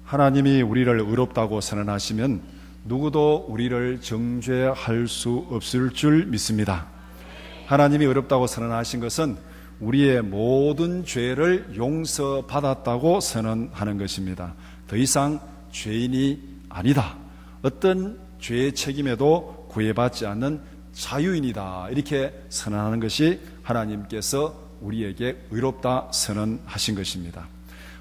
하나님이 우리를 의롭다고 선언하시면 누구도 우리를 정죄할 수 없을 줄 믿습니다. 하나님이 의롭다고 선언하신 것은 우리의 모든 죄를 용서받았다고 선언하는 것입니다. 더 이상 죄인이 아니다. 어떤 죄의 책임에도 구애받지 않는 자유인이다. 이렇게 선언하는 것이 하나님께서 우리에게 의롭다 선언하신 것입니다.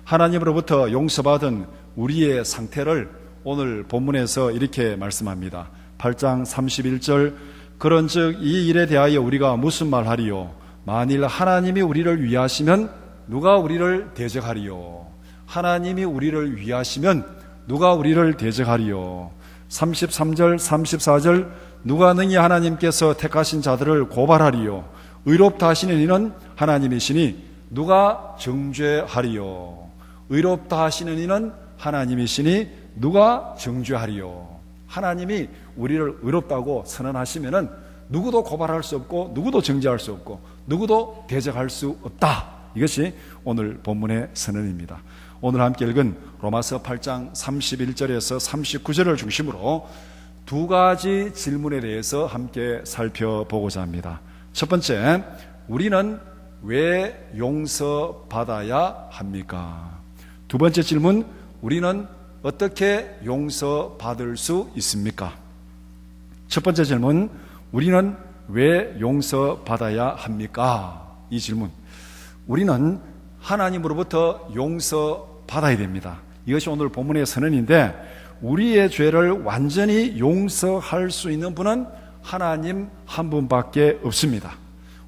하나님으로부터 용서받은 우리의 상태를 오늘 본문에서 이렇게 말씀합니다. 8장 31절 그런즉 이 일에 대하여 우리가 무슨 말하리요? 만일 하나님이 우리를 위하시면 누가 우리를 대적하리요? 하나님이 우리를 위하시면 누가 우리를 대적하리요? 33절 34절 누가 능히 하나님께서 택하신 자들을 고발하리요? 의롭다 하시는 이는 하나님이시니 누가 정죄하리요? 의롭다 하시는 이는 하나님이시니 누가 정죄하리요? 하나님이 우리를 의롭다고 선언하시면은 누구도 고발할 수 없고 누구도 정죄할 수 없고 누구도 대적할 수 없다. 이것이 오늘 본문의 선언입니다. 오늘 함께 읽은 로마서 8장 31절에서 39절을 중심으로 두 가지 질문에 대해서 함께 살펴보고자 합니다. 첫 번째, 우리는 왜 용서받아야 합니까? 두 번째 질문, 우리는 어떻게 용서받을 수 있습니까? 첫 번째 질문, 우리는 왜 용서받아야 합니까? 이 질문. 우리는 하나님으로부터 용서받아야 됩니다. 이것이 오늘 본문의 선언인데 우리의 죄를 완전히 용서할 수 있는 분은 하나님 한 분밖에 없습니다.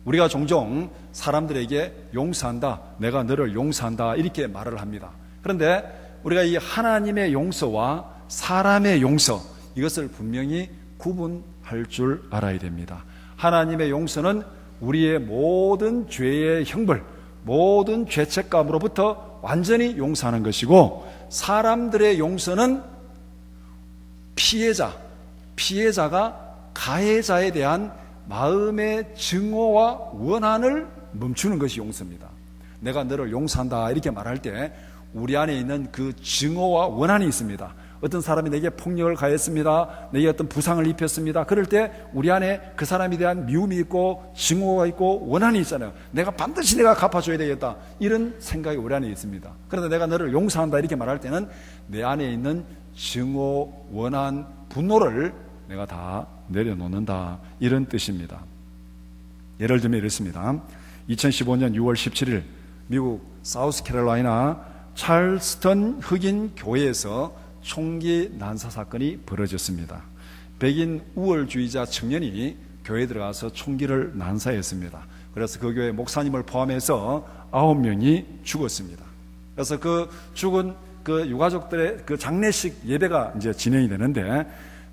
우리가 종종 사람들에게 용서한다, 내가 너를 용서한다 이렇게 말을 합니다. 그런데 우리가 이 하나님의 용서와 사람의 용서, 이것을 분명히 구분할 줄 알아야 됩니다. 하나님의 용서는 우리의 모든 죄의 형벌, 모든 죄책감으로부터 완전히 용서하는 것이고, 사람들의 용서는 피해자가 가해자에 대한 마음의 증오와 원한을 멈추는 것이 용서입니다. 내가 너를 용서한다 이렇게 말할 때 우리 안에 있는 그 증오와 원한이 있습니다. 어떤 사람이 내게 폭력을 가했습니다. 내게 어떤 부상을 입혔습니다. 그럴 때 우리 안에 그 사람에 대한 미움이 있고 증오가 있고 원한이 있잖아요. 내가 반드시 갚아줘야 되겠다. 이런 생각이 우리 안에 있습니다. 그런데 내가 너를 용서한다 이렇게 말할 때는 내 안에 있는 증오, 원한, 분노를 내가 다 내려놓는다. 이런 뜻입니다. 예를 들면 이렇습니다. 2015년 6월 17일 미국 사우스캐롤라이나 찰스턴 흑인 교회에서 총기 난사 사건이 벌어졌습니다. 백인 우월주의자 청년이 교회에 들어가서 총기를 난사했습니다. 그래서 그 교회 목사님을 포함해서 9명이 죽었습니다. 그래서 그 죽은 그 유가족들의 그 장례식 예배가 이제 진행이 되는데,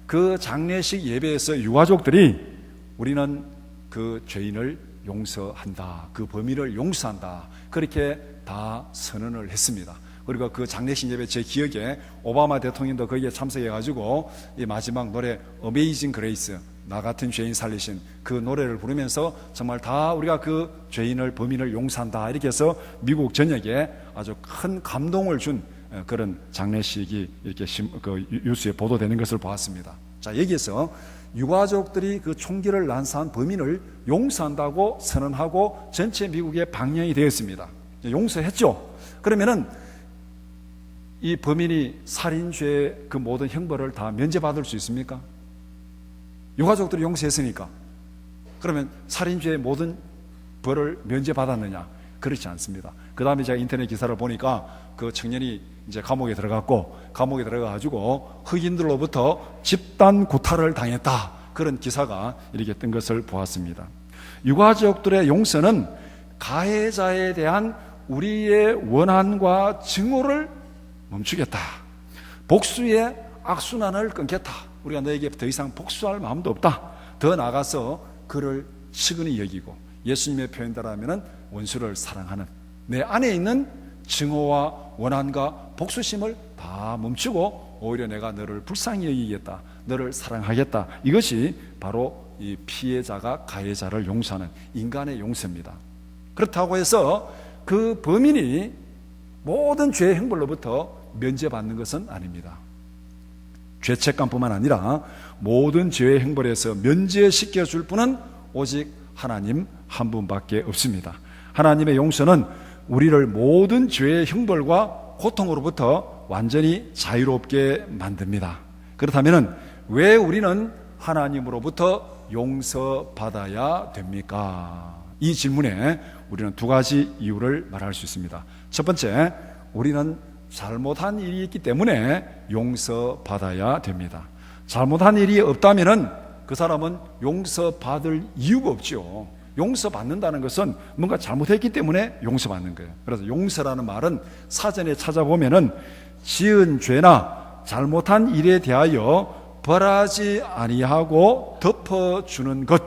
그 장례식 예배에서 유가족들이 우리는 그 죄인을 용서한다, 그 범인을 용서한다, 그렇게 다 선언을 했습니다. 그리고 그 장례식 예배 제 기억에 오바마 대통령도 거기에 참석해가지고 이 마지막 노래 Amazing Grace, 나 같은 죄인 살리신 그 노래를 부르면서 정말 다 우리가 그 죄인을, 범인을 용서한다 이렇게 해서 미국 전역에 아주 큰 감동을 준 그런 장례식이 이렇게 그 뉴스에 보도되는 것을 보았습니다. 자, 여기에서 유가족들이 그 총기를 난사한 범인을 용서한다고 선언하고 전체 미국에 방영이 되었습니다. 용서했죠. 그러면은 이 범인이 살인죄의 그 모든 형벌을 다 면제받을 수 있습니까? 유가족들이 용서했으니까. 그러면 살인죄의 모든 벌을 면제받았느냐? 그렇지 않습니다. 그 다음에 제가 인터넷 기사를 보니까 그 청년이 이제 감옥에 들어가가지고 흑인들로부터 집단 구타를 당했다. 그런 기사가 이렇게 뜬 것을 보았습니다. 유가족들의 용서는 가해자에 대한 우리의 원한과 증오를 멈추겠다. 복수의 악순환을 끊겠다. 우리가 너에게 더 이상 복수할 마음도 없다. 더 나아가서 그를 측은히 여기고, 예수님의 표현대로라면 원수를 사랑하는, 내 안에 있는 증오와 원한과 복수심을 다 멈추고 오히려 내가 너를 불쌍히 여기겠다, 너를 사랑하겠다. 이것이 바로 이 피해자가 가해자를 용서하는 인간의 용서입니다. 그렇다고 해서 그 범인이 모든 죄의 형벌로부터 면제받는 것은 아닙니다. 죄책감뿐만 아니라 모든 죄의 형벌에서 면제시켜 줄 분은 오직 하나님 한 분밖에 없습니다. 하나님의 용서는 우리를 모든 죄의 형벌과 고통으로부터 완전히 자유롭게 만듭니다. 그렇다면 왜 우리는 하나님으로부터 용서받아야 됩니까? 이 질문에 우리는 두 가지 이유를 말할 수 있습니다. 첫 번째, 우리는 잘못한 일이 있기 때문에 용서받아야 됩니다. 잘못한 일이 없다면 그 사람은 용서받을 이유가 없죠. 용서받는다는 것은 뭔가 잘못했기 때문에 용서받는 거예요. 그래서 용서라는 말은 사전에 찾아보면은 지은 죄나 잘못한 일에 대하여 벌하지 아니하고 덮어주는 것,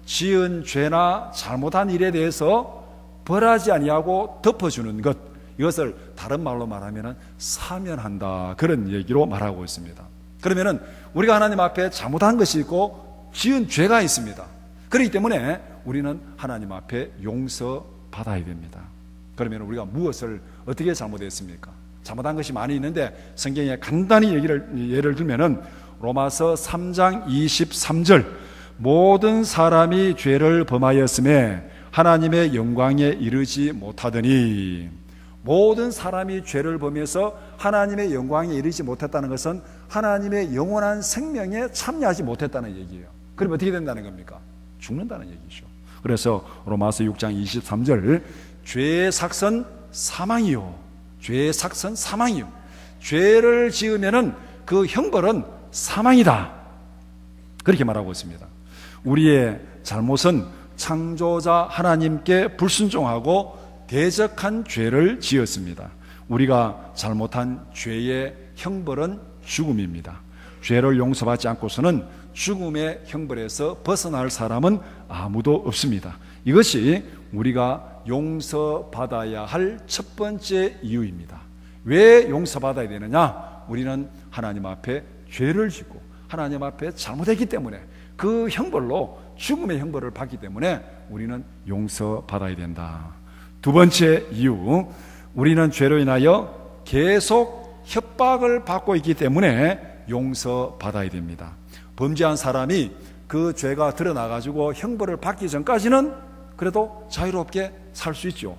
지은 죄나 잘못한 일에 대해서 벌하지 아니하고 덮어주는 것, 이것을 다른 말로 말하면 사면한다, 그런 얘기로 말하고 있습니다. 그러면은 우리가 하나님 앞에 잘못한 것이 있고 지은 죄가 있습니다. 그렇기 때문에 우리는 하나님 앞에 용서받아야 됩니다. 그러면 우리가 무엇을 어떻게 잘못했습니까? 잘못한 것이 많이 있는데 성경에 간단히 예를 들면은 로마서 3장 23절, 모든 사람이 죄를 범하였음에 하나님의 영광에 이르지 못하더니, 모든 사람이 죄를 범해서 하나님의 영광에 이르지 못했다는 것은 하나님의 영원한 생명에 참여하지 못했다는 얘기예요. 그럼 어떻게 된다는 겁니까? 죽는다는 얘기죠. 그래서 로마서 6장 23절, 죄의 삭선 사망이요, 죄의 삭선 사망이요, 죄를 지으면은 그 형벌은 사망이다, 그렇게 말하고 있습니다. 우리의 잘못은 창조자 하나님께 불순종하고 대적한 죄를 지었습니다. 우리가 잘못한 죄의 형벌은 죽음입니다. 죄를 용서받지 않고서는 죽음의 형벌에서 벗어날 사람은 아무도 없습니다. 이것이 우리가 용서받아야 할 첫 번째 이유입니다. 왜 용서받아야 되느냐? 우리는 하나님 앞에 죄를 짓고 하나님 앞에 잘못했기 때문에 그 형벌로 죽음의 형벌을 받기 때문에 우리는 용서받아야 된다. 두 번째 이유, 우리는 죄로 인하여 계속 협박을 받고 있기 때문에 용서받아야 됩니다. 범죄한 사람이 그 죄가 드러나가지고 형벌을 받기 전까지는 그래도 자유롭게 살 수 있죠.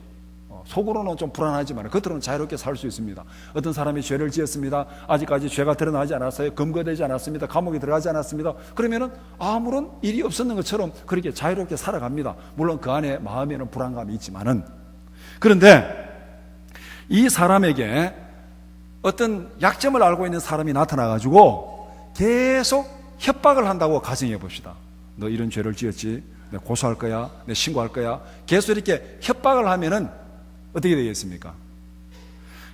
속으로는 좀 불안하지만 겉으로는 자유롭게 살 수 있습니다. 어떤 사람이 죄를 지었습니다. 아직까지 죄가 드러나지 않았어요. 검거되지 않았습니다. 감옥에 들어가지 않았습니다. 그러면은 아무런 일이 없었는 것처럼 그렇게 자유롭게 살아갑니다. 물론 그 안에 마음에는 불안감이 있지만은. 그런데 이 사람에게 어떤 약점을 알고 있는 사람이 나타나가지고 계속 협박을 한다고 가정해 봅시다. 너 이런 죄를 지었지? 내가 고소할 거야? 내가 신고할 거야? 계속 이렇게 협박을 하면은 어떻게 되겠습니까?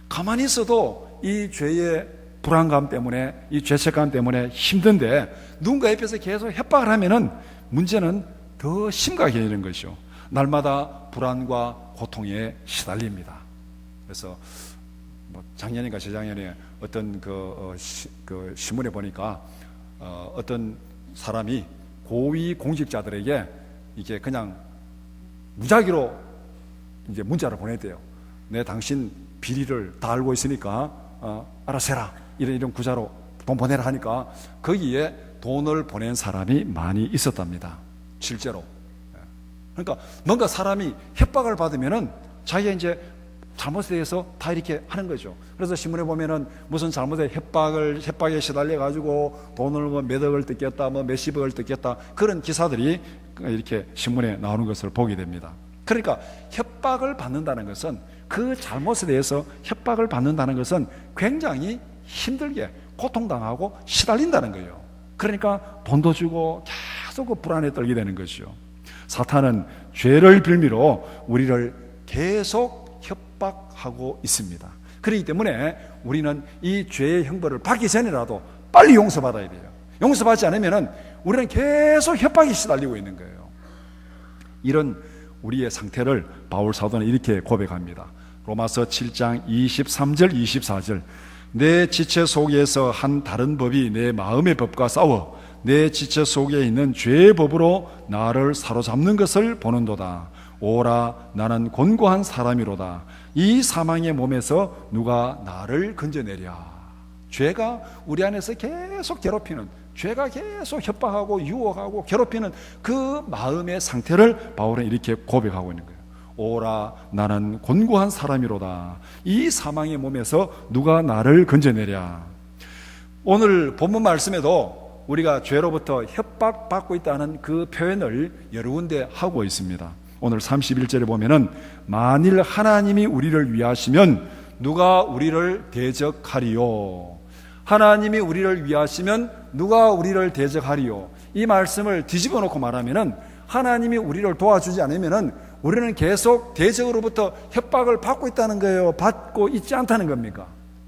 가만히 있어도 이 죄의 불안감 때문에, 이 죄책감 때문에 힘든데 누군가 옆에서 계속 협박을 하면은 문제는 더 심각해지는 것이죠. 날마다 불안과 고통에 시달립니다. 그래서 작년인가 재작년에 어떤 그 신문에 보니까 어떤 사람이 고위 공직자들에게 이게 그냥 무작위로 이제 문자를 보냈대요. 내 당신 비리를 다 알고 있으니까 알아서 해라, 이런 구자로 돈 보내라 하니까 거기에 돈을 보낸 사람이 많이 있었답니다. 실제로. 그러니까 뭔가 사람이 협박을 받으면은 자기가 이제 잘못에 대해서 다 이렇게 하는 거죠. 그래서 신문에 보면은 무슨 잘못에 협박에 시달려가지고 돈을 몇 억을 뜯겼다, 몇십억을 뜯겼다, 그런 기사들이 이렇게 신문에 나오는 것을 보게 됩니다. 그러니까 협박을 받는다는 것은, 그 잘못에 대해서 협박을 받는다는 것은 굉장히 힘들게 고통당하고 시달린다는 거예요. 그러니까 돈도 주고 계속 그 불안에 떨게 되는 것이죠. 사탄은 죄를 빌미로 우리를 계속 협박하고 있습니다. 그렇기 때문에 우리는 이 죄의 형벌을 받기 전이라도 빨리 용서받아야 돼요. 용서받지 않으면 우리는 계속 협박에 시달리고 있는 거예요. 이런 우리의 상태를 바울 사도는 이렇게 고백합니다. 로마서 7장 23절 24절, 내 지체 속에서 한 다른 법이 내 마음의 법과 싸워 내 지체 속에 있는 죄의 법으로 나를 사로잡는 것을 보는도다. 오라, 나는 곤고한 사람이로다. 이 사망의 몸에서 누가 나를 건져내랴. 죄가 우리 안에서 계속 괴롭히는, 죄가 계속 협박하고 유혹하고 괴롭히는 그 마음의 상태를 바울은 이렇게 고백하고 있는 거예요. 오라 나는 곤고한 사람이로다. 이 사망의 몸에서 누가 나를 건져내랴. 오늘 본문 말씀에도 우리가 죄로부터 협박받고 있다는 그 표현을 여러 군데 하고 있습니다. 오늘 31절에 보면은 만일 하나님이 우리를 위하시면 누가 우리를 대적하리요. 하나님이 우리를 위하시면 누가 우리를 대적하리요. 이 말씀을 뒤집어 놓고 말하면은 하나님이 우리를 도와주지 않으면은 우리는 계속 대적으로부터 협박을 받고 있다는 거예요. 받고 있지 않다는 겁니까?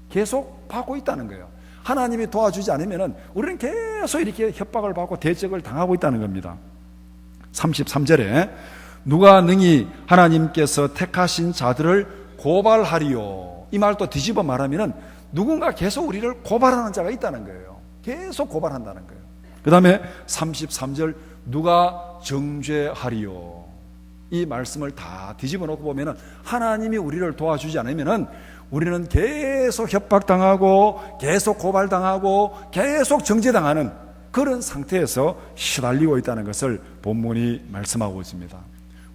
계속 받고 있다는 거예요. 하나님이 도와주지 않으면은 우리는 계속 이렇게 협박을 받고 대적을 당하고 있다는 겁니다. 33절에 누가 능히 하나님께서 택하신 자들을 고발하리요. 이 말 또 뒤집어 말하면은 누군가 계속 우리를 고발하는 자가 있다는 거예요. 계속 고발한다는 거예요. 그 다음에 33절 누가 정죄하리요. 이 말씀을 다 뒤집어 놓고 보면은 하나님이 우리를 도와주지 않으면은 우리는 계속 협박당하고 계속 고발당하고 계속 정죄당하는 그런 상태에서 시달리고 있다는 것을 본문이 말씀하고 있습니다.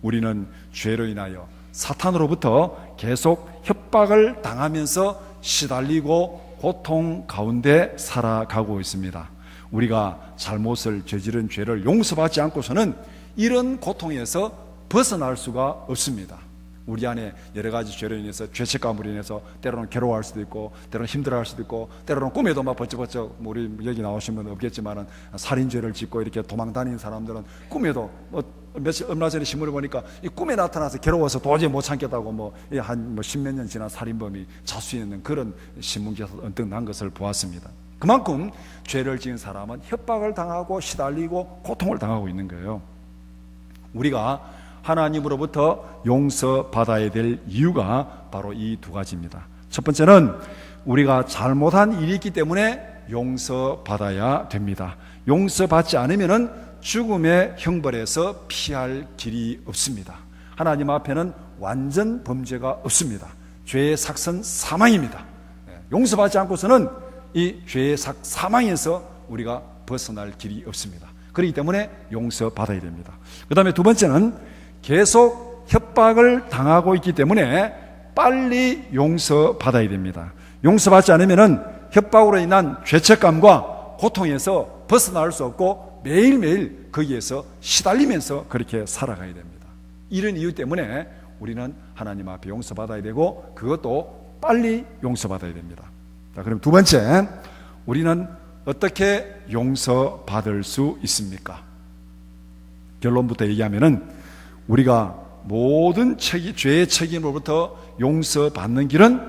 우리는 죄로 인하여 사탄으로부터 계속 협박을 당하면서 시달리고 고통 가운데 살아가고 있습니다. 우리가 잘못을 저지른 죄를 용서받지 않고서는 이런 고통에서 벗어날 수가 없습니다. 우리 안에 여러 가지 죄로 인해서 죄책감으로 인해서 때로는 괴로워할 수도 있고 때로는 힘들어할 수도 있고 때로는 꿈에도 막 번쩍번쩍 우리 여기 나오신 분 없겠지만은 살인죄를 짓고 이렇게 도망다니는 사람들은 꿈에도 얼마 전에 신문을 보니까 이 꿈에 나타나서 괴로워서 도저히 못 참겠다고 한 십몇 년 지난 살인범이 자수했는 그런 신문 기사 언뜻 난 것을 보았습니다. 그만큼 죄를 지은 사람은 협박을 당하고 시달리고 고통을 당하고 있는 거예요. 우리가 하나님으로부터 용서받아야 될 이유가 바로 이 두 가지입니다. 첫 번째는 우리가 잘못한 일이 있기 때문에 용서받아야 됩니다. 용서받지 않으면 죽음의 형벌에서 피할 길이 없습니다. 하나님 앞에는 완전 범죄가 없습니다. 죄의 삭은 사망입니다. 용서받지 않고서는 이 죄의 사망에서 우리가 벗어날 길이 없습니다. 그렇기 때문에 용서받아야 됩니다. 그 다음에 두 번째는 계속 협박을 당하고 있기 때문에 빨리 용서받아야 됩니다. 용서받지 않으면 협박으로 인한 죄책감과 고통에서 벗어날 수 없고 매일매일 거기에서 시달리면서 그렇게 살아가야 됩니다. 이런 이유 때문에 우리는 하나님 앞에 용서받아야 되고 그것도 빨리 용서받아야 됩니다. 자, 그럼 두 번째, 우리는 어떻게 용서받을 수 있습니까? 결론부터 얘기하면은 우리가 모든 죄의 책임으로부터 용서받는 길은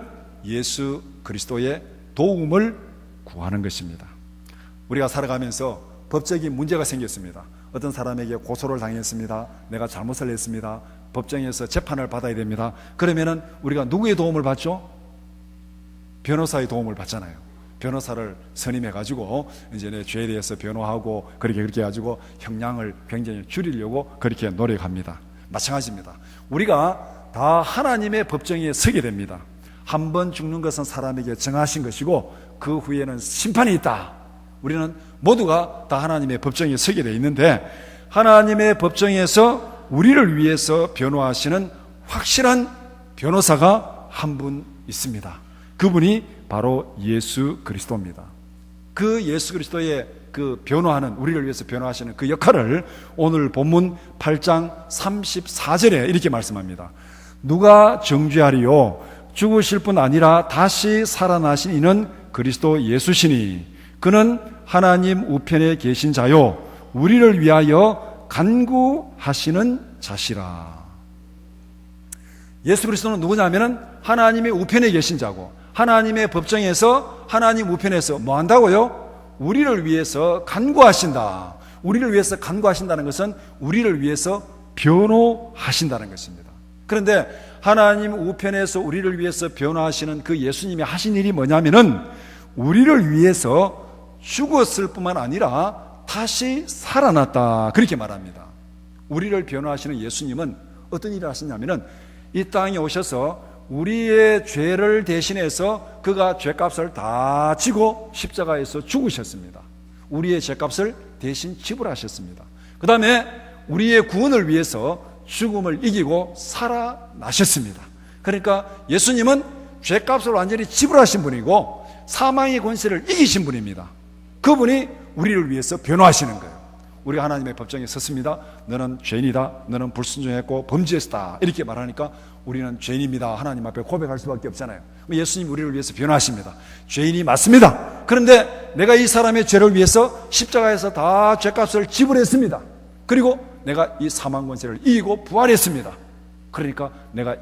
예수 그리스도의 도움을 구하는 것입니다. 우리가 살아가면서 법적인 문제가 생겼습니다. 어떤 사람에게 고소를 당했습니다. 내가 잘못을 했습니다. 법정에서 재판을 받아야 됩니다. 그러면은 우리가 누구의 도움을 받죠? 변호사의 도움을 받잖아요. 변호사를 선임해가지고 이제 내 죄에 대해서 변호하고 그렇게 해가지고 형량을 굉장히 줄이려고 그렇게 노력합니다. 마찬가지입니다. 우리가 다 하나님의 법정에 서게 됩니다. 한 번 죽는 것은 사람에게 정하신 것이고 그 후에는 심판이 있다. 우리는 모두가 다 하나님의 법정에 서게 돼 있는데 하나님의 법정에서 우리를 위해서 변호하시는 확실한 변호사가 한 분 있습니다. 그분이 바로 예수 그리스도입니다. 그 예수 그리스도의 그 변호하는, 우리를 위해서 변호하시는 그 역할을 오늘 본문 8장 34절에 이렇게 말씀합니다. 누가 정죄하리요? 죽으실 뿐 아니라 다시 살아나신 이는 그리스도 예수시니 그는 하나님 우편에 계신 자요 우리를 위하여 간구하시는 자시라. 예수 그리스도는 누구냐면은 하나님의 우편에 계신 자고 하나님의 법정에서 하나님 우편에서 뭐 한다고요? 우리를 위해서 간구하신다. 우리를 위해서 간구하신다는 것은 우리를 위해서 변호하신다는 것입니다. 그런데 하나님 우편에서 우리를 위해서 변호하시는 그 예수님이 하신 일이 뭐냐면은 우리를 위해서 죽었을 뿐만 아니라 다시 살아났다. 그렇게 말합니다. 우리를 변호하시는 예수님은 어떤 일을 하셨냐면은 이 땅에 오셔서 우리의 죄를 대신해서 그가 죄값을 다 지고 십자가에서 죽으셨습니다. 우리의 죄값을 대신 지불하셨습니다. 그 다음에 우리의 구원을 위해서 죽음을 이기고 살아나셨습니다. 그러니까 예수님은 죄값을 완전히 지불하신 분이고 사망의 권세를 이기신 분입니다. 그분이 우리를 위해서 변호하시는 거예요. 우리가 하나님의 법정에 섰습니다. 너는 죄인이다. 너는 불순종했고 범죄했다. 이렇게 말하니까 우리는 죄인입니다. 하나님 앞에 고백할 수밖에 없잖아요. 예수님 우리를 위해서 변호하십니다. 죄인이 맞습니다. 그런데 내가 이 사람의 죄를 위해서 십자가에서 다 죄값을 지불했습니다. 그리고 내가 이 사망 권세를 이기고 부활했습니다. 그러니까 내가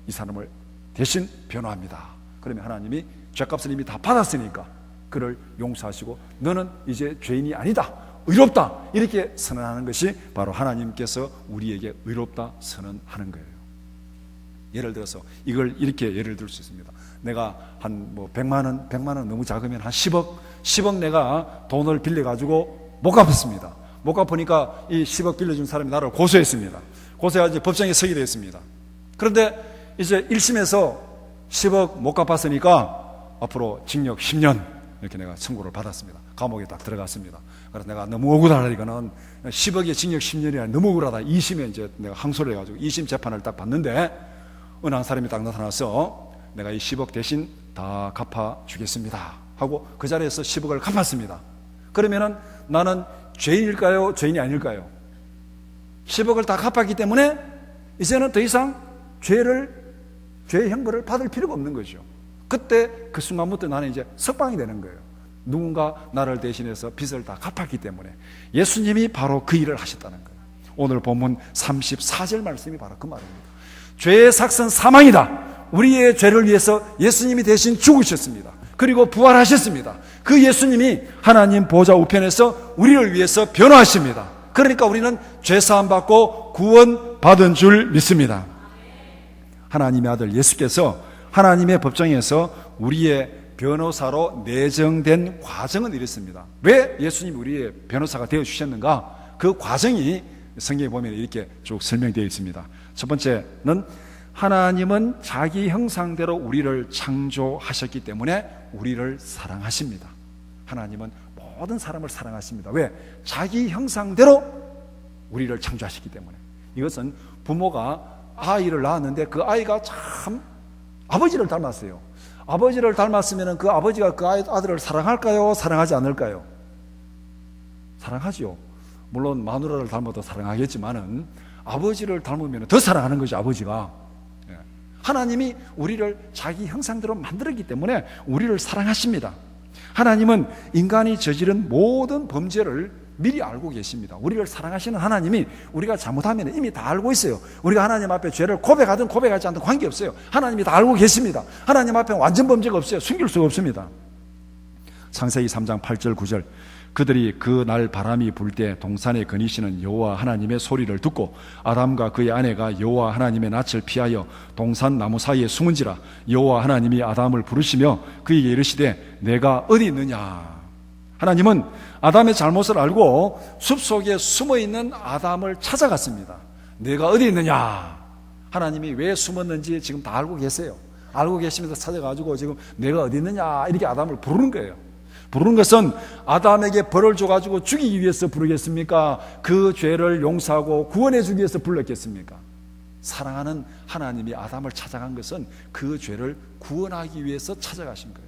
이 사람을 대신 변호합니다. 그러면 하나님이 죄값을 이미 다 받았으니까 그를 용서하시고 너는 이제 죄인이 아니다. 의롭다. 이렇게 선언하는 것이 바로 하나님께서 우리에게 의롭다 선언하는 거예요. 예를 들어서 이걸 이렇게 예를 들 수 있습니다. 내가 한 100만 원 너무 작으면 한 10억 내가 돈을 빌려가지고 못 갚았습니다. 못 갚으니까 이 10억 빌려준 사람이 나를 고소했습니다. 고소해가지고 법정에 서게 됐습니다. 그런데 이제 1심에서 10억 못 갚았으니까 앞으로 징역 10년 이렇게 내가 선고를 받았습니다. 감옥에 딱 들어갔습니다. 그래서 내가 너무 억울하다. 이거는 10억에 징역 10년이라 너무 억울하다. 2심에 이제 내가 항소를 해가지고 2심 재판을 딱 받는데 어느 한 사람이 딱 나타나서 내가 이 10억 대신 다 갚아주겠습니다 하고 그 자리에서 10억을 갚았습니다. 그러면은 나는 죄인일까요? 죄인이 아닐까요? 10억을 다 갚았기 때문에 이제는 더 이상 죄의 형벌을 받을 필요가 없는 거죠. 그때 그 순간부터 나는 이제 석방이 되는 거예요. 누군가 나를 대신해서 빚을 다 갚았기 때문에 예수님이 바로 그 일을 하셨다는 거예요. 오늘 본문 34절 말씀이 바로 그 말입니다. 죄의 삭은 사망이다. 우리의 죄를 위해서 예수님이 대신 죽으셨습니다. 그리고 부활하셨습니다. 그 예수님이 하나님 보좌 우편에서 우리를 위해서 변호하십니다. 그러니까 우리는 죄사함 받고 구원 받은 줄 믿습니다. 하나님의 아들 예수께서 하나님의 법정에서 우리의 변호사로 내정된 과정은 이렇습니다. 왜 예수님이 우리의 변호사가 되어주셨는가? 그 과정이 성경에 보면 이렇게 쭉 설명되어 있습니다. 첫 번째는 하나님은 자기 형상대로 우리를 창조하셨기 때문에 우리를 사랑하십니다. 하나님은 모든 사람을 사랑하십니다. 왜? 자기 형상대로 우리를 창조하셨기 때문에. 이것은 부모가 아이를 낳았는데 그 아이가 참 아버지를 닮았어요. 아버지를 닮았으면 그 아버지가 그 아들을 사랑할까요? 사랑하지 않을까요? 사랑하죠. 물론 마누라를 닮아도 사랑하겠지만은 아버지를 닮으면 더 사랑하는 거죠. 아버지가. 하나님이 우리를 자기 형상대로 만들었기 때문에 우리를 사랑하십니다. 하나님은 인간이 저지른 모든 범죄를 미리 알고 계십니다. 우리를 사랑하시는 하나님이 우리가 잘못하면 이미 다 알고 있어요. 우리가 하나님 앞에 죄를 고백하든 고백하지 않든 관계없어요. 하나님이 다 알고 계십니다. 하나님 앞에 완전 범죄가 없어요. 숨길 수가 없습니다. 창세기 3장 8절 9절 그들이 그 날 바람이 불 때 동산에 거니시는 여호와 하나님의 소리를 듣고 아담과 그의 아내가 여호와 하나님의 낯을 피하여 동산 나무 사이에 숨은지라 여호와 하나님이 아담을 부르시며 그에게 이르시되 내가 어디 있느냐. 하나님은 아담의 잘못을 알고 숲속에 숨어있는 아담을 찾아갔습니다. 내가 어디 있느냐. 하나님이 왜 숨었는지 지금 다 알고 계세요. 알고 계시면서 찾아가지고 지금 내가 어디 있느냐 이렇게 아담을 부르는 거예요. 부르는 것은 아담에게 벌을 줘가지고 죽이기 위해서 부르겠습니까? 그 죄를 용서하고 구원해 주기 위해서 불렀겠습니까? 사랑하는 하나님이 아담을 찾아간 것은 그 죄를 구원하기 위해서 찾아가신 거예요.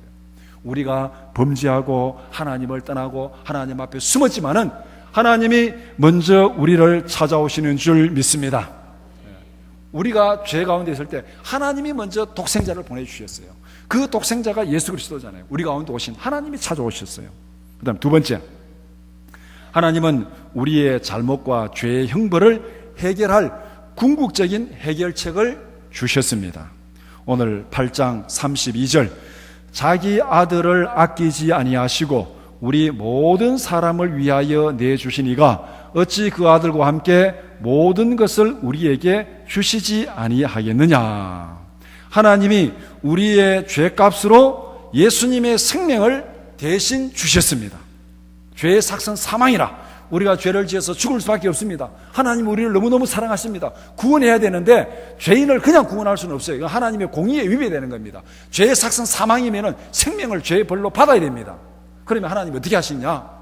우리가 범죄하고 하나님을 떠나고 하나님 앞에 숨었지만은 하나님이 먼저 우리를 찾아오시는 줄 믿습니다. 우리가 죄 가운데 있을 때 하나님이 먼저 독생자를 보내주셨어요. 그 독생자가 예수 그리스도잖아요. 우리 가운데 오신 하나님이 찾아오셨어요. 그 다음 두 번째, 하나님은 우리의 잘못과 죄의 형벌을 해결할 궁극적인 해결책을 주셨습니다. 오늘 8장 32절 자기 아들을 아끼지 아니하시고 우리 모든 사람을 위하여 내주신 이가 어찌 그 아들과 함께 모든 것을 우리에게 주시지 아니하겠느냐. 하나님이 우리의 죄값으로 예수님의 생명을 대신 주셨습니다. 죄의 삭은 사망이라 우리가 죄를 지어서 죽을 수밖에 없습니다. 하나님 우리를 너무너무 사랑하십니다. 구원해야 되는데 죄인을 그냥 구원할 수는 없어요. 이건 하나님의 공의에 위배되는 겁니다. 죄의 삭은 사망이면 생명을 죄의 벌로 받아야 됩니다. 그러면 하나님 어떻게 하시냐?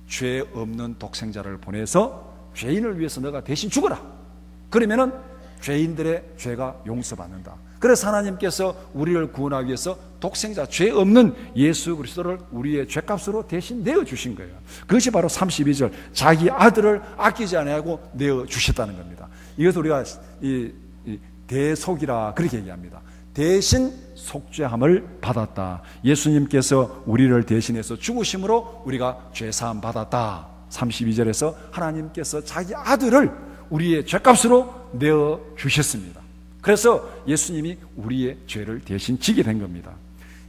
죄 없는 독생자를 보내서 죄인을 위해서 너가 대신 죽어라. 그러면은 죄인들의 죄가 용서받는다. 그래서 하나님께서 우리를 구원하기 위해서 독생자, 죄 없는 예수 그리스도를 우리의 죄값으로 대신 내어주신 거예요. 그것이 바로 32절 자기 아들을 아끼지 아니하고 내어주셨다는 겁니다. 이것을 우리가 대속이라 그렇게 얘기합니다. 대신 속죄함을 받았다. 예수님께서 우리를 대신해서 죽으심으로 우리가 죄사함 받았다. 32절에서 하나님께서 자기 아들을 우리의 죄값으로 내어주셨습니다. 그래서 예수님이 우리의 죄를 대신 지게 된 겁니다.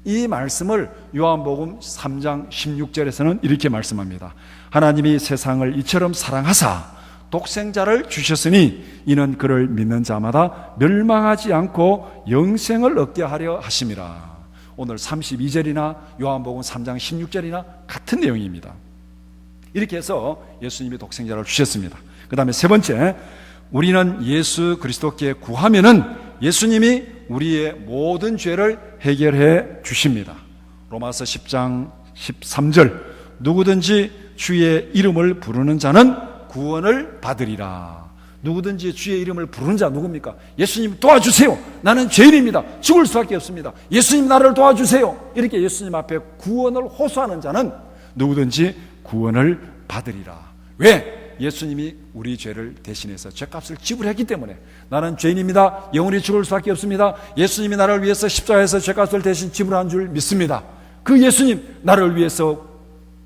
이 말씀을 요한복음 3장 16절에서는 이렇게 말씀합니다. 하나님이 세상을 이처럼 사랑하사 독생자를 주셨으니 이는 그를 믿는 자마다 멸망하지 않고 영생을 얻게 하려 하심이라. 오늘 32절이나 요한복음 3장 16절이나 같은 내용입니다. 이렇게 해서 예수님이 독생자를 주셨습니다. 그 다음에 세 번째, 우리는 예수 그리스도께 구하면은 예수님이 우리의 모든 죄를 해결해 주십니다. 로마서 10장 13절 누구든지 주의 이름을 부르는 자는 구원을 받으리라. 누구든지 주의 이름을 부르는 자 누굽니까? 예수님 도와주세요. 나는 죄인입니다. 죽을 수밖에 없습니다. 예수님 나를 도와주세요. 이렇게 예수님 앞에 구원을 호소하는 자는 누구든지 구원을 받으리라. 왜? 예수님이 우리 죄를 대신해서 죄값을 지불했기 때문에. 나는 죄인입니다. 영원히 죽을 수밖에 없습니다. 예수님이 나를 위해서 십자가에서 죄값을 대신 지불한 줄 믿습니다. 그 예수님 나를 위해서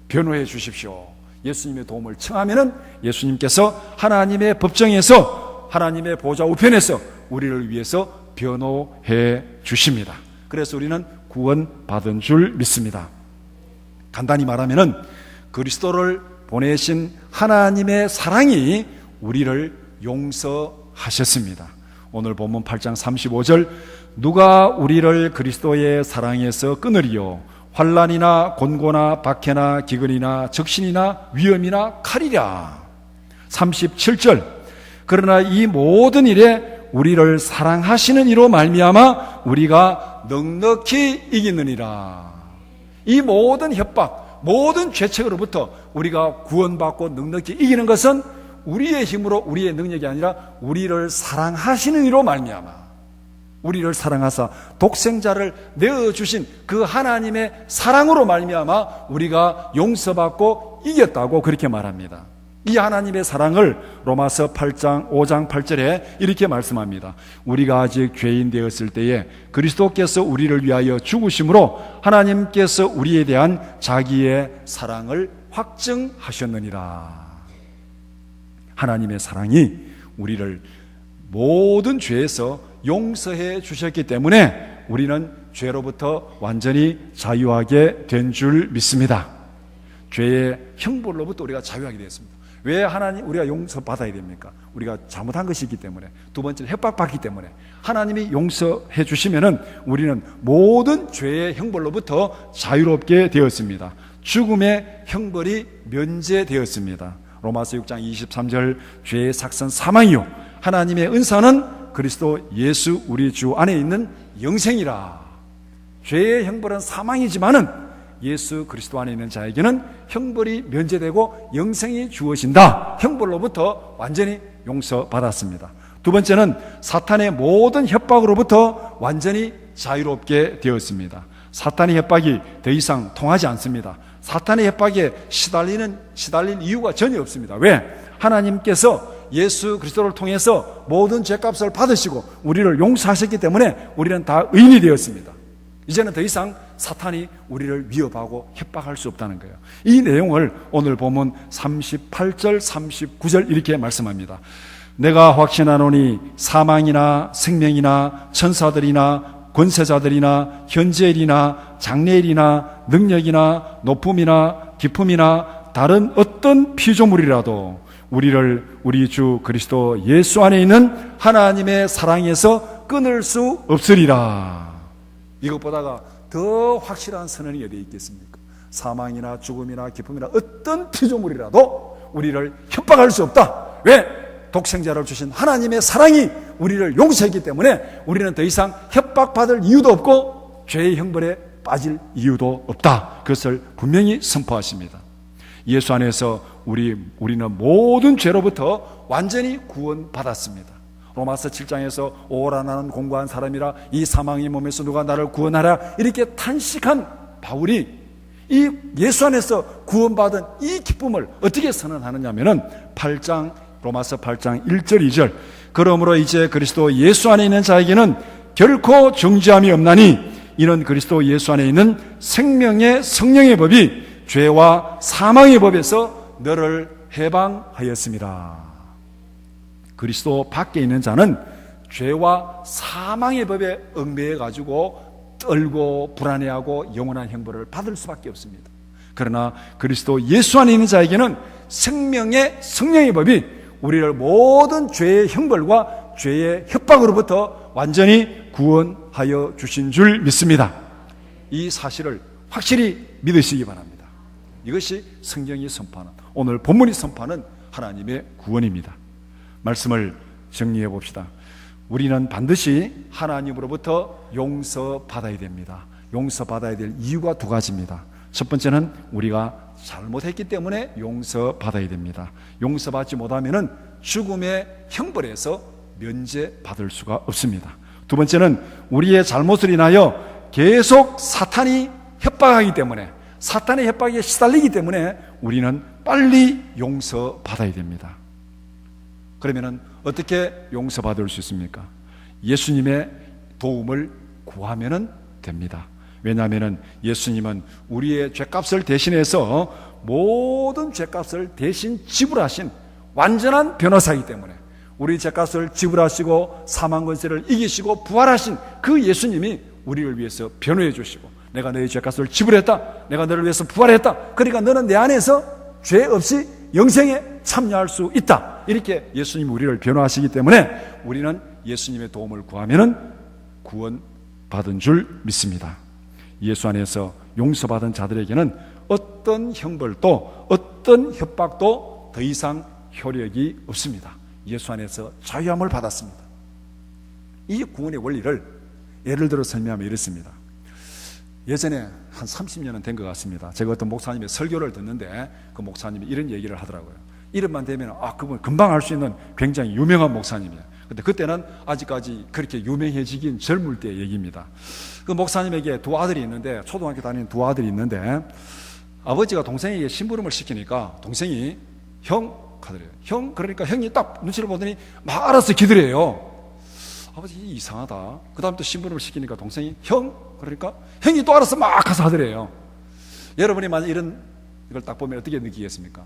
변호해 주십시오. 예수님의 도움을 청하면은 예수님께서 하나님의 법정에서 하나님의 보좌 우편에서 우리를 위해서 변호해 주십니다. 그래서 우리는 구원받은 줄 믿습니다. 간단히 말하면은 그리스도를 보내신 하나님의 사랑이 우리를 용서하셨습니다. 오늘 본문 8장 35절 누가 우리를 그리스도의 사랑에서 끊으리요 환난이나 곤고나 박해나 기근이나 적신이나 위험이나 칼이랴. 37절 그러나 이 모든 일에 우리를 사랑하시는 이로 말미암아 우리가 넉넉히 이기느니라. 이 모든 협박, 모든 죄책으로부터 우리가 구원받고 넉넉히 이기는 것은 우리의 힘으로 우리의 능력이 아니라 우리를 사랑하시는 이로 말미암아 우리를 사랑하사 독생자를 내어주신 그 하나님의 사랑으로 말미암아 우리가 용서받고 이겼다고 그렇게 말합니다. 이 하나님의 사랑을 로마서 8장 5장 8절에 이렇게 말씀합니다. 우리가 아직 죄인 되었을 때에 그리스도께서 우리를 위하여 죽으심으로 하나님께서 우리에 대한 자기의 사랑을 확증하셨느니라. 하나님의 사랑이 우리를 모든 죄에서 용서해 주셨기 때문에 우리는 죄로부터 완전히 자유하게 된 줄 믿습니다. 죄의 형벌로부터 우리가 자유하게 되었습니다. 왜 하나님 우리가 용서받아야 됩니까? 우리가 잘못한 것이 있기 때문에, 두 번째는 협박받기 때문에. 하나님이 용서해 주시면은 우리는 모든 죄의 형벌로부터 자유롭게 되었습니다. 죽음의 형벌이 면제되었습니다. 로마서 6장 23절 죄의 삭선 사망이요 하나님의 은사는 그리스도 예수 우리 주 안에 있는 영생이라. 죄의 형벌은 사망이지만은 예수 그리스도 안에 있는 자에게는 형벌이 면제되고 영생이 주어진다. 형벌로부터 완전히 용서받았습니다. 두 번째는 사탄의 모든 협박으로부터 완전히 자유롭게 되었습니다. 사탄의 협박이 더 이상 통하지 않습니다. 사탄의 협박에 시달릴 이유가 전혀 없습니다. 왜? 하나님께서 예수 그리스도를 통해서 모든 죄값을 받으시고 우리를 용서하셨기 때문에 우리는 다 의인이 되었습니다. 이제는 더 이상 사탄이 우리를 위협하고 협박할 수 없다는 거예요. 이 내용을 오늘 보면 38절 39절 이렇게 말씀합니다. 내가 확신하노니 사망이나 생명이나 천사들이나 권세자들이나 현재일이나 장래일이나 능력이나 높음이나 깊음이나 다른 어떤 피조물이라도 우리를 우리 주 그리스도 예수 안에 있는 하나님의 사랑에서 끊을 수 없으리라. 이것보다가 더 확실한 선언이 어디에 있겠습니까? 사망이나 죽음이나 기쁨이나 어떤 피조물이라도 우리를 협박할 수 없다. 왜? 독생자를 주신 하나님의 사랑이 우리를 용서했기 때문에 우리는 더 이상 협박받을 이유도 없고 죄의 형벌에 빠질 이유도 없다. 그것을 분명히 선포하십니다. 예수 안에서 우리는 모든 죄로부터 완전히 구원받았습니다. 로마서 7장에서 오라 나는 공고한 사람이라 이 사망의 몸에서 누가 나를 구원하라 이렇게 탄식한 바울이 이 예수 안에서 구원받은 이 기쁨을 어떻게 선언하느냐 하면은 로마서 8장 1절 2절 그러므로 이제 그리스도 예수 안에 있는 자에게는 결코 정죄함이 없나니 이는 그리스도 예수 안에 있는 생명의 성령의 법이 죄와 사망의 법에서 너를 해방하였습니다. 그리스도 밖에 있는 자는 죄와 사망의 법에 얽매여 가지고 떨고 불안해하고 영원한 형벌을 받을 수밖에 없습니다. 그러나 그리스도 예수 안에 있는 자에게는 생명의 성령의 법이 우리를 모든 죄의 형벌과 죄의 협박으로부터 완전히 구원하여 주신 줄 믿습니다. 이 사실을 확실히 믿으시기 바랍니다. 이것이 성경이 선포하는, 오늘 본문이 선포하는 하나님의 구원입니다. 말씀을 정리해 봅시다. 우리는 반드시 하나님으로부터 용서받아야 됩니다. 용서받아야 될 이유가 두 가지입니다. 첫 번째는 우리가 잘못했기 때문에 용서받아야 됩니다. 용서받지 못하면 죽음의 형벌에서 면제받을 수가 없습니다. 두 번째는 우리의 잘못을 인하여 계속 사탄이 협박하기 때문에, 사탄의 협박에 시달리기 때문에 우리는 빨리 용서받아야 됩니다. 그러면 어떻게 용서받을 수 있습니까? 예수님의 도움을 구하면 됩니다. 왜냐하면 예수님은 우리의 죄값을 대신해서 모든 죄값을 대신 지불하신 완전한 변호사이기 때문에 우리 죄값을 지불하시고 사망 권세를 이기시고 부활하신 그 예수님이 우리를 위해서 변호해 주시고 내가 너의 죄값을 지불했다, 내가 너를 위해서 부활했다, 그러니까 너는 내 안에서 죄 없이 영생에 참여할 수 있다, 이렇게 예수님이 우리를 변호하시기 때문에 우리는 예수님의 도움을 구하면 구원받은 줄 믿습니다. 예수 안에서 용서받은 자들에게는 어떤 형벌도 어떤 협박도 더 이상 효력이 없습니다. 예수 안에서 자유함을 받았습니다. 이 구원의 원리를 예를 들어 설명하면 이렇습니다. 예전에 한 30년은 된 것 같습니다. 제가 어떤 목사님의 설교를 듣는데 그 목사님이 이런 얘기를 하더라고요. 이름만 되면 그분 금방 알 수 있는 굉장히 유명한 목사님이에요. 근데 그때는 아직까지 그렇게 유명해지긴 젊을 때 얘기입니다. 그 목사님에게 두 아들이 있는데, 초등학교 다니는 두 아들이 있는데, 아버지가 동생에게 심부름을 시키니까 동생이 형 하더래요. 형, 그러니까 형이 딱 눈치를 보더니 막 알아서 기다려요. 아버지 이상하다. 그 다음 또 심부름을 시키니까 동생이 형, 그러니까 형이 또 알아서 막 가서 하더래요. 여러분이 만약 이걸 딱 보면 어떻게 느끼겠습니까?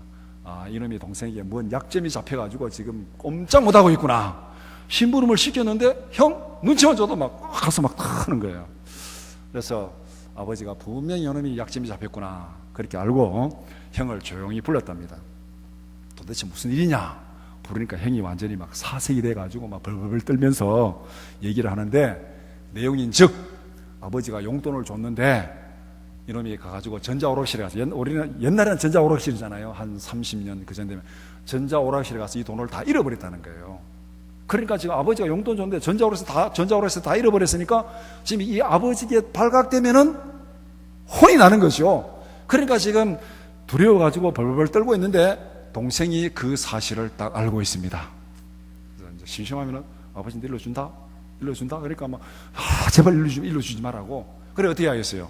이놈이 동생에게 뭔 약점이 잡혀가지고 지금 꼼짝 못하고 있구나. 심부름을 시켰는데 형 눈치만 줘도 막 가서 막 하는 거예요. 그래서 아버지가 분명히 이놈이 약점이 잡혔구나 그렇게 알고 형을 조용히 불렀답니다. 도대체 무슨 일이냐 부르니까 형이 완전히 막 사색이 돼가지고 막 벌벌 떨면서 얘기를 하는데, 내용인즉 아버지가 용돈을 줬는데 이놈이 가가지고 전자오락실에 가서, 우리는 옛날에는 전자오락실이잖아요. 한 30년 그전 되면 전자오락실에 가서 이 돈을 다 잃어버렸다는 거예요. 그러니까 지금 아버지가 용돈 줬는데 전자오락실에서 다 잃어버렸으니까 지금 이 아버지께 발각되면은 혼이 나는 거죠. 그러니까 지금 두려워가지고 벌벌 떨고 있는데 동생이 그 사실을 딱 알고 있습니다. 그래서 이제 심심하면은 아버지한테 일러준다. 그러니까 막 제발 일러주지 말라고. 그래 어떻게 하겠어요?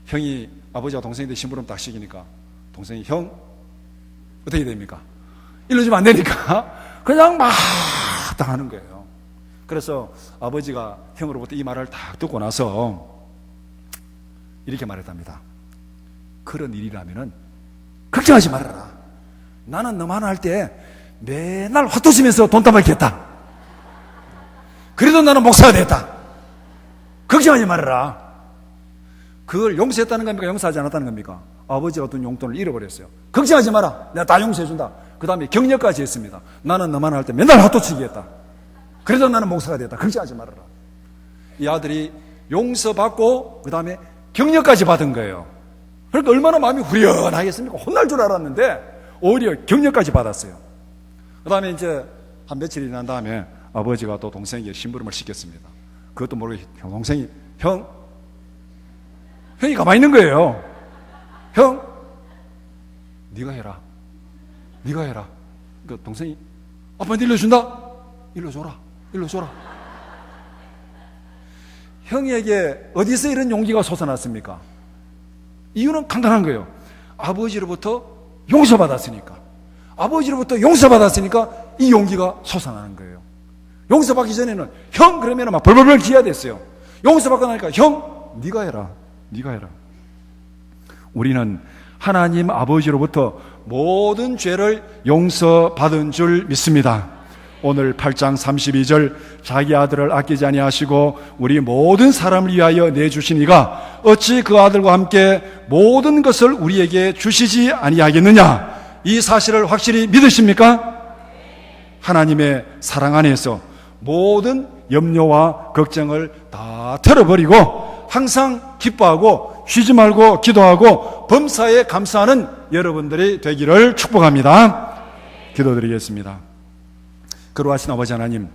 형이 아버지가 동생한테 심부름 딱 시키니까 동생이 형 어떻게 됩니까? 일러주면 안 되니까 그냥 막 딱 하는 거예요. 그래서 아버지가 형으로부터 이 말을 딱 듣고 나서 이렇게 말했답니다. 그런 일이라면은 걱정하지 말아라. 나는 너만 할 때 맨날 화투 치면서 돈 따먹겠다. 그래도 나는 목사가 됐다. 걱정하지 말아라. 그걸 용서했다는 겁니까? 용서하지 않았다는 겁니까? 아버지가 돈 용돈을 잃어버렸어요. 걱정하지 마라. 내가 다 용서해준다. 그 다음에 격려까지 했습니다. 나는 너만 할 때 맨날 화투 치겠다. 그래도 나는 목사가 됐다. 걱정하지 말아라. 이 아들이 용서받고 그 다음에 격려까지 받은 거예요. 그러니까 얼마나 마음이 후련하겠습니까? 혼날 줄 알았는데 오히려 격려까지 받았어요. 그 다음에 이제 한 며칠이 지난 다음에 아버지가 또 동생에게 심부름을 시켰습니다. 그것도 모르게 동생이 형이 가만히 있는 거예요. 형, 네가 해라. 네가 해라. 그러니까 동생이 아빠한테 일러준다. 일러줘라. 일러줘라. 형에게 어디서 이런 용기가 솟아났습니까? 이유는 간단한 거예요. 아버지로부터 용서받았으니까. 아버지로부터 용서받았으니까 이 용기가 솟아나는 거예요. 용서받기 전에는 형 그러면 막 벌벌벌 기어야 됐어요. 용서받고 나니까 형 네가 해라. 네가 해라. 우리는 하나님 아버지로부터 모든 죄를 용서받은 줄 믿습니다. 오늘 8장 32절 자기 아들을 아끼지 아니하시고 우리 모든 사람을 위하여 내주신 이가 어찌 그 아들과 함께 모든 것을 우리에게 주시지 아니하겠느냐. 이 사실을 확실히 믿으십니까? 하나님의 사랑 안에서 모든 염려와 걱정을 다 털어버리고 항상 기뻐하고 쉬지 말고 기도하고 범사에 감사하는 여러분들이 되기를 축복합니다. 기도드리겠습니다. 거룩하신 아버지 하나님,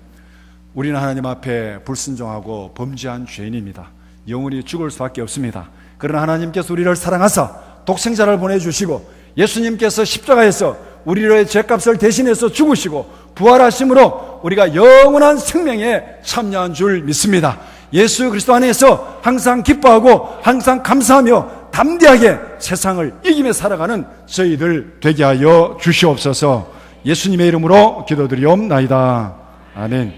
우리는 하나님 앞에 불순종하고 범죄한 죄인입니다. 영원히 죽을 수밖에 없습니다. 그러나 하나님께서 우리를 사랑하사 독생자를 보내주시고 예수님께서 십자가에서 우리의 죄값을 대신해서 죽으시고 부활하심으로 우리가 영원한 생명에 참여한 줄 믿습니다. 예수 그리스도 안에서 항상 기뻐하고 항상 감사하며 담대하게 세상을 이기며 살아가는 저희들 되게 하여 주시옵소서. 예수님의 이름으로 기도드리옵나이다. 아멘.